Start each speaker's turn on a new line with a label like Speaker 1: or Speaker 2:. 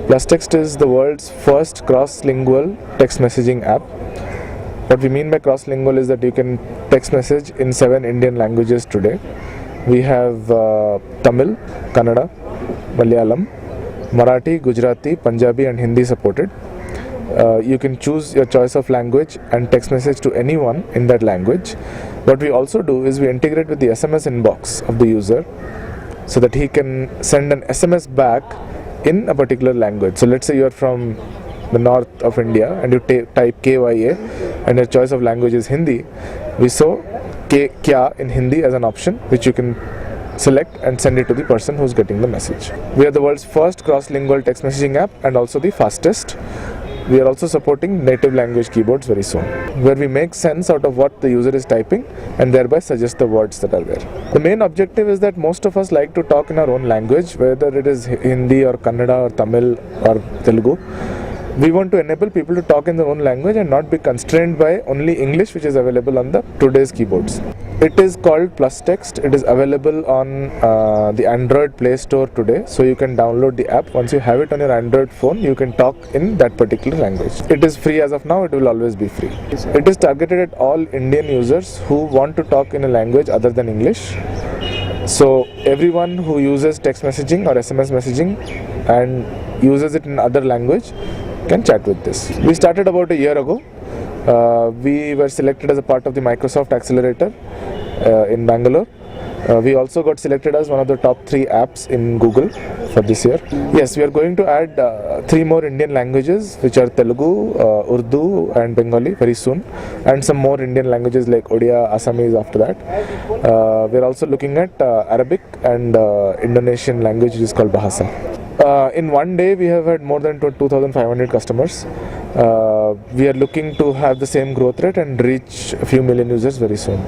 Speaker 1: PlusText is the world's first cross-lingual text messaging app. What we mean by cross-lingual is that you can text message in 7 Indian languages today. We have Tamil, Kannada, Malayalam, Marathi, Gujarati, Punjabi and Hindi supported. You can choose your choice of language and text message to anyone in that language. What we also do is we integrate with the SMS inbox of the user so that he can send an SMS back in a particular language. So let's say you are from the north of India and you type KYA and your choice of language is Hindi. We saw Kya in Hindi as an option which you can select and send it to the person who's getting the message. We are the world's first cross-lingual text messaging app and also the fastest. We are also supporting native language keyboards very soon, where we make sense out of what the user is typing and thereby suggest the words that are there. The main objective is that most of us like to talk in our own language, whether it is Hindi or Kannada or Tamil or Telugu. We want to enable people to talk in their own language and not be constrained by only English, which is available on the today's keyboards. It is called PlusText. It is available on the Android Play Store today, so you can download the app. Once you have it on your Android phone, you can talk in that particular language. It is free as of now. It will always be free. It is targeted at all Indian users who want to talk in a language other than English. So everyone who uses text messaging or SMS messaging and uses it in other language can chat with this. We started about a year ago. We were selected as a part of the Microsoft Accelerator in Bangalore. We also got selected as one of the top 3 apps in Google for this year. Yes, we are going to add 3 more Indian languages, which are Telugu, Urdu and Bengali very soon, and some more Indian languages like Odia, Assamese after that. We are also looking at Arabic and Indonesian language, which is called Bahasa. In one day, we have had more than 2,500 customers. We are looking to have the same growth rate and reach a few million users very soon.